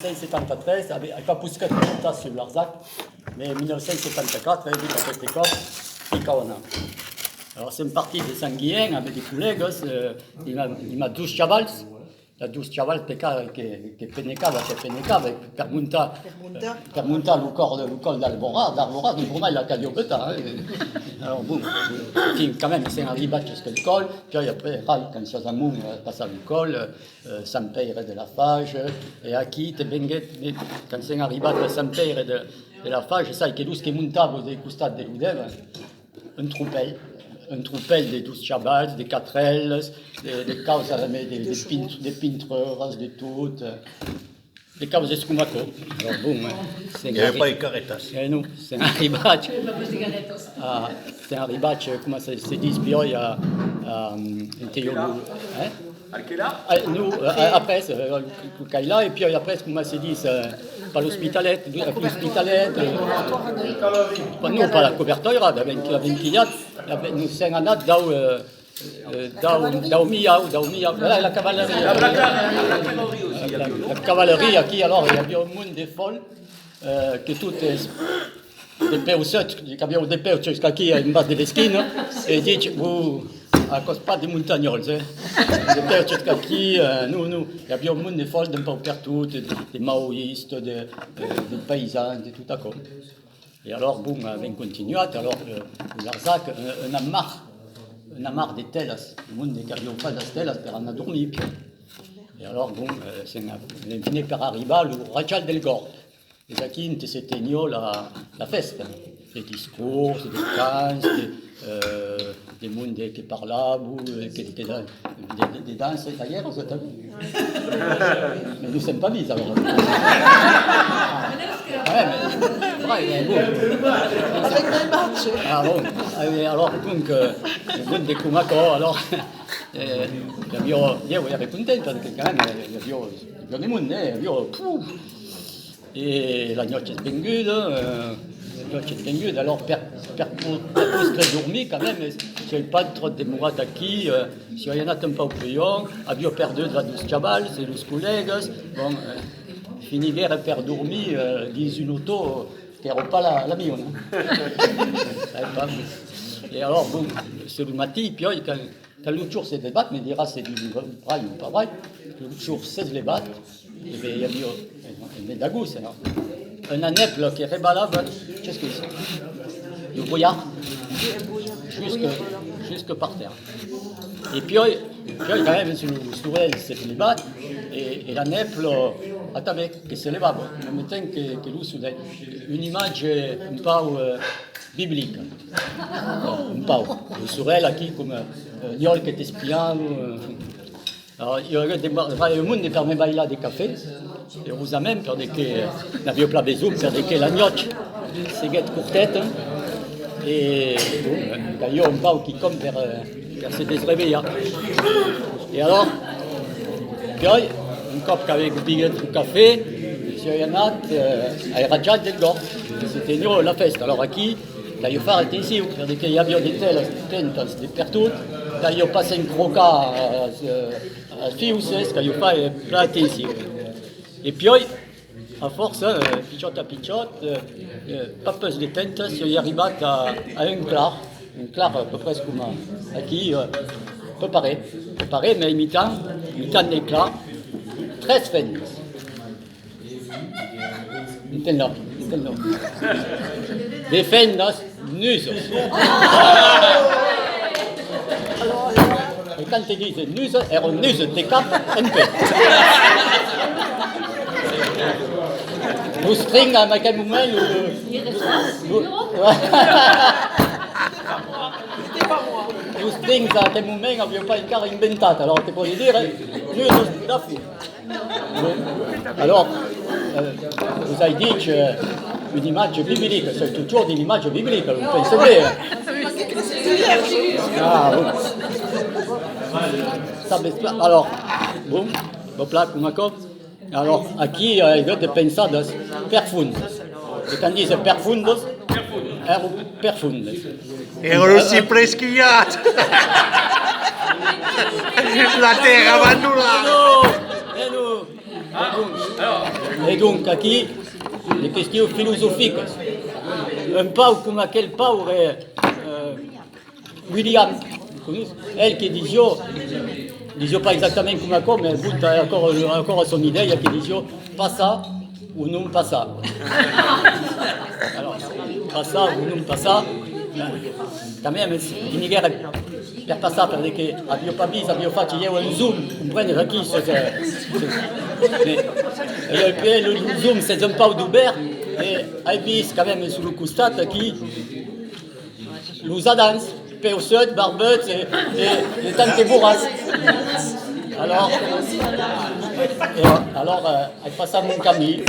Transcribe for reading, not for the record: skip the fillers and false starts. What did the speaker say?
1973, avec pas plus que 30 ans sur l'Arzac, mais 1974, avec des écoles, Picaona. Alors c'est une partie de Sanguien avec des collègues, il m'a 12 chavals, la 12 chavals que penecava, per muntar le col d'Albora, donc pour moi il a Calliopeita. Alors bon, quand même c'est un ribat jusqu'à le col, puis après, quand Sazamoun passe à le col, Sant Pere de la Fage, et aquí te venguet, quand c'est un ribat de Sant Pere de la Fage, ça, que l'us qui montava des costats de l'Udev, un troupel de 12 chavals, des 4L, des causes des pintres, de toutes, des causes escumaco. Alors bon, il n'y avait pas les caretas. Non, c'est un ribatch. C'est un ribatch, comment ça se dit, puis il y a un théologue. Nous, après, le Kaila, et puis après, comment se dit, par l'hospitalet, non, pas la couverture, avec la ventillat, nous sommes en nat la cavalerie. La cavalerie, qui alors, il y avait un monde de folles, que tout est. Des peusets, qui avaient des peusets jusqu'à qui, en bas de l'esquine, et dit, vous, à cause pas des montagnols, des peusets jusqu'à qui, nous, il y avait un monde de folles d'un peu partout, des maoïstes, des paysans, de tout à coup. Et alors, bon, on continue, alors, l'Arzac, on a marre des telles, le monde qui avait pas des telles, on a dormi. Et alors, bon, c'est fini par arriver le Rachal del Gord. Et aquí se tenió la festa, des discours, des cannes, des mondes qui parlaient, des danses d'ailleurs, mais nous ne sommes pas mis alors. Avec des matchs. Alors, donc, le monde de Cumaco, alors, io ero contento perché quand même, il y a des mondes, et la noche est venguda, alors per dormir quand même, si il n'y a pas trop de mourats aquí, si il y en a un peu au prion, abbiamo perdu la 12 chavals et 12 collègues, bon, finiguer per dormir, dis une auto, qui n'era pas la mienne. Et alors, bon, c'est le matin, puis quand l'autre jour c'est débat, mais dira c'est du vrai ou pas vrai, l'autre jour c'est les bat, et bien il y a des dagous, un aneple qui rebalave, qu'est-ce que c'est? Du brouillard, jusque par terre. Et puis quand même sur le sourel c'est les bat, et l'aneple, attends, que c'est les bat, le matin que l'eau soudait, une image un peu biblique. Un peu. Le sourel qui comme Niol qui est espion. Alors, il y a le monde qui permet de bailer des cafés, et vous amène, parce que la vieux plat besoin, parce que la noche, c'est guette courtette, et il y a un pau qui comme vers se désréveiller. Et alors, un cop avec un billet de café, il y en a à Rajat del Gord, c'était la fête. Alors, ici, il y a faire attention, parce qu'il y a des telles, des pertudes, il y a passé un croca à fiuses, qu'il y a fait plein attention. Et puis, à force, pichote à pichote, pas plus de tentes, il y arrive à un clar à peu près comme ici, préparé, mais imitant l'éclat, 13 fennes. Maintenant. Des fennes nues. Et quand ils disent nus, elles nus de cap un peu. Le string à quel moment le string à quel moment n'avait pas encore inventé. Alors tu peux dire nus de fille. Alors vous avez dit une image biblique, c'est toujours une image biblique, vous pensez bien. Ah, bon. Alors, bon, plat comme ça. Alors, aquí il y a des pensadas profundas. Et quand on dit profundos, profundas. Erano sempre schiati. La terra abbandonata. Alors, Et donc, aqui, les questions philosophiques. Un pau comme aquel pau William, elle qui disait pas exactement comme quoi, mais vous avez encore son idée, il y a qui disait pas ça ou non pas ça. Alors, pas ça ou non pas ça. Quand même, in guerra per passare perché abbiamo pas visto, abbiamo fatto io un zoom, comprendere qui le zoom c'est un peu d'ouvert et hai visto quand même sur le costat qui nous adans, peusset, barbet et tante bourras. Alors, hai passato mon cammino.